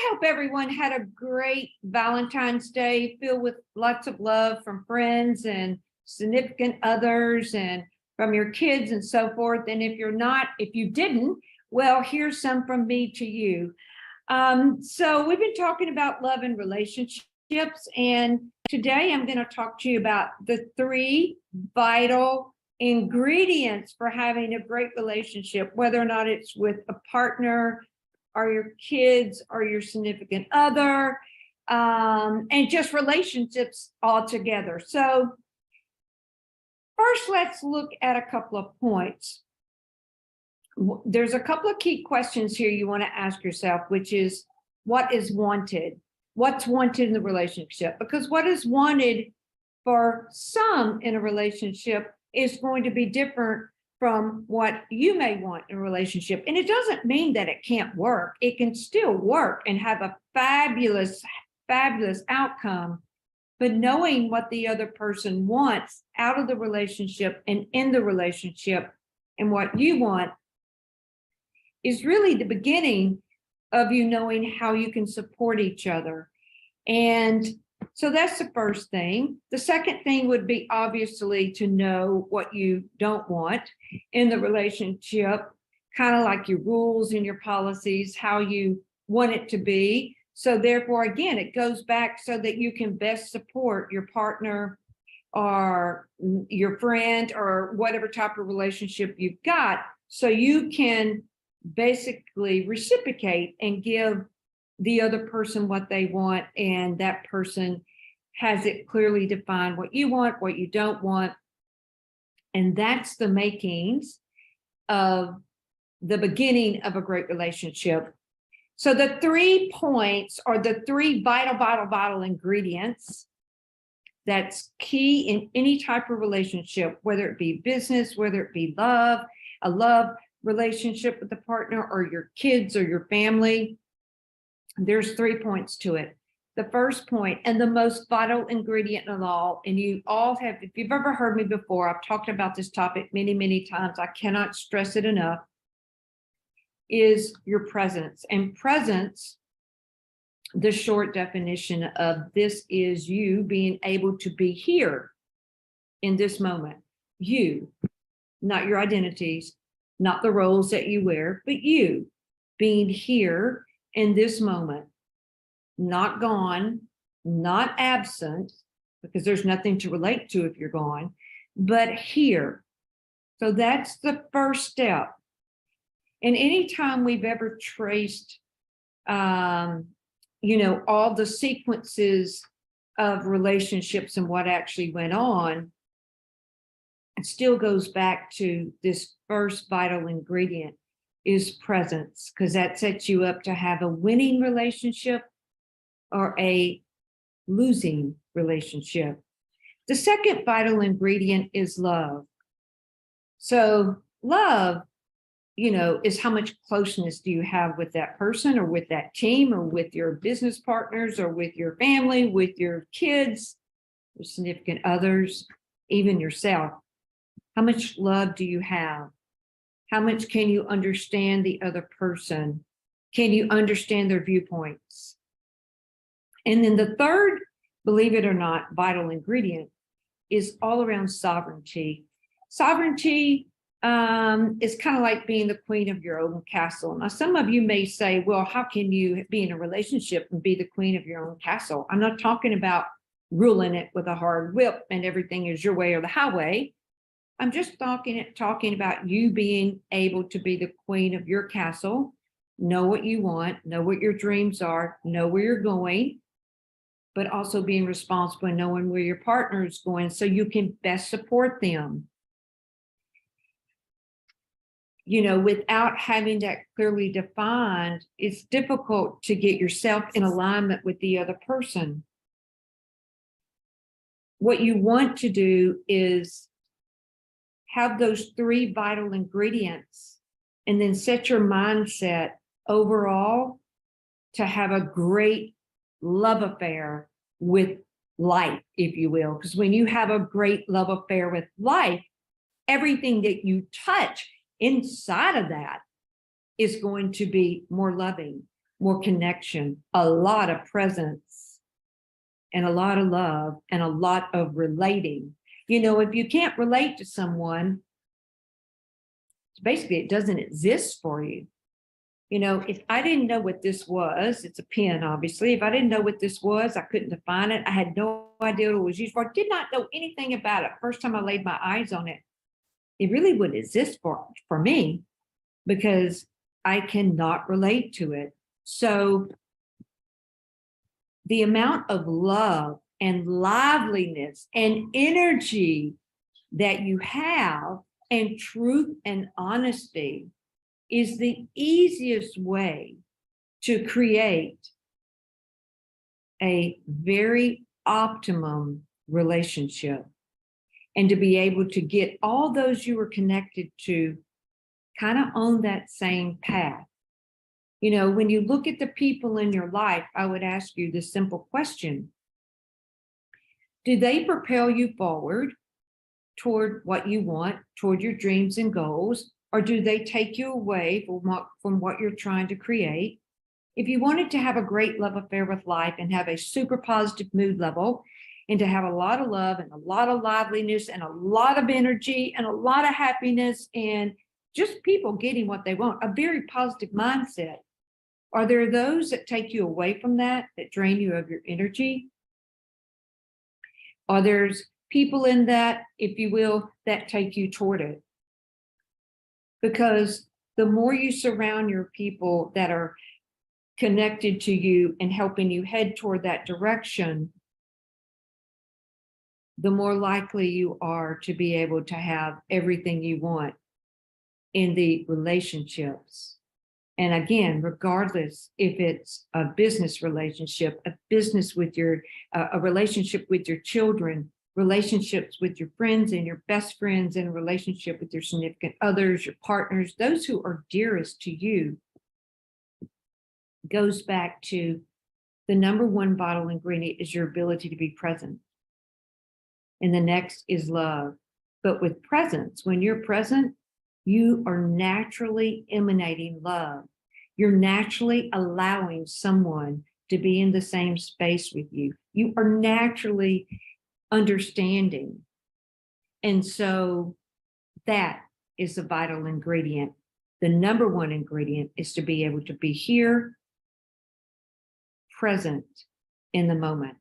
I hope everyone had a great Valentine's Day filled with lots of love from friends and significant others and from your kids and so forth. And if you didn't, well, here's some from me to you. So we've been talking about love and relationships, and today I'm going to talk to you about the 3 vital ingredients for having a great relationship, whether or not it's with a partner or your kids or your significant other, and just relationships altogether. So first, let's look at a couple of points. There's a couple of key questions here you want to ask yourself, which is, what is wanted? What's wanted in the relationship? Because what is wanted for some in a relationship is going to be different from what you may want in a relationship. And it doesn't mean that it can't work. It can still work and have a fabulous, fabulous outcome. But knowing what the other person wants out of the relationship and in the relationship and what you want is really the beginning of you knowing how you can support each other. And so that's the first thing. The second thing would be obviously to know what you don't want in the relationship, kind of like your rules and your policies, how you want it to be. So therefore, again, it goes back so that you can best support your partner or your friend or whatever type of relationship you've got, so you can basically reciprocate and give the other person what they want, and that person has it clearly defined what you want, what you don't want. And that's the makings of the beginning of a great relationship. So the 3 points are the 3 vital ingredients that's key in any type of relationship, whether it be business, whether it be love, a love relationship with the partner or your kids or your family. There's 3 points to it. The first point, and the most vital ingredient of all, and you all have, if you've ever heard me before, I've talked about this topic many, many times, I cannot stress it enough, is your presence. And presence, the short definition of this is you being able to be here in this moment. You, not your identities, not the roles that you wear, but you being here in this moment, not gone, not absent, because there's nothing to relate to if you're gone, but here. So that's the first step. And anytime we've ever traced, all the sequences of relationships and what actually went on, it still goes back to this first vital ingredient is presence, because that sets you up to have a winning relationship or a losing relationship. The second vital ingredient is love. So love, is how much closeness do you have with that person or with that team or with your business partners or with your family, with your kids, your significant others, even yourself. How much love do you have? How much can you understand the other person? Can you understand their viewpoints? And then the third, believe it or not, vital ingredient is all around sovereignty. Sovereignty is kind of like being the queen of your own castle. Now, some of you may say, well, how can you be in a relationship and be the queen of your own castle? I'm not talking about ruling it with a hard whip and everything is your way or the highway. I'm just talking about you being able to be the queen of your castle, know what you want, know what your dreams are, know where you're going, but also being responsible and knowing where your partner is going so you can best support them. Without having that clearly defined, it's difficult to get yourself in alignment with the other person. What you want to do is have those 3 vital ingredients and then set your mindset overall to have a great love affair with life, if you will. Because when you have a great love affair with life, everything that you touch inside of that is going to be more loving, more connection, a lot of presence, and a lot of love, and a lot of relating. You know, if you can't relate to someone, basically it doesn't exist for you. You know, if I didn't know what this was, it's a pen, obviously. If I didn't know what this was, I couldn't define it. I had no idea what it was used for. I did not know anything about it. First time I laid my eyes on it, it really wouldn't exist for me because I cannot relate to it. So the amount of love and liveliness and energy that you have, and truth and honesty, is the easiest way to create a very optimum relationship, and to be able to get all those you were connected to kind of on that same path. You know, when you look at the people in your life, I would ask you this simple question: do they propel you forward toward what you want, toward your dreams and goals, or do they take you away from what you're trying to create? If you wanted to have a great love affair with life and have a super positive mood level, and to have a lot of love and a lot of liveliness and a lot of energy and a lot of happiness and just people getting what they want, a very positive mindset, are there those that take you away from that drain you of your energy? Are there's people in that, if you will, that take you toward it? Because the more you surround your people that are connected to you and helping you head toward that direction, the more likely you are to be able to have everything you want in the relationships. And again, regardless if it's a business relationship, a business with a relationship with your children, relationships with your friends and your best friends, and a relationship with your significant others, your partners, those who are dearest to you, goes back to the number one vital ingredient is your ability to be present. And the next is love. But with presence, when you're present, you are naturally emanating love. You're naturally allowing someone to be in the same space with you. You are naturally understanding. And so that is the vital ingredient. The number one ingredient is to be able to be here, present in the moment.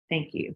Thank you.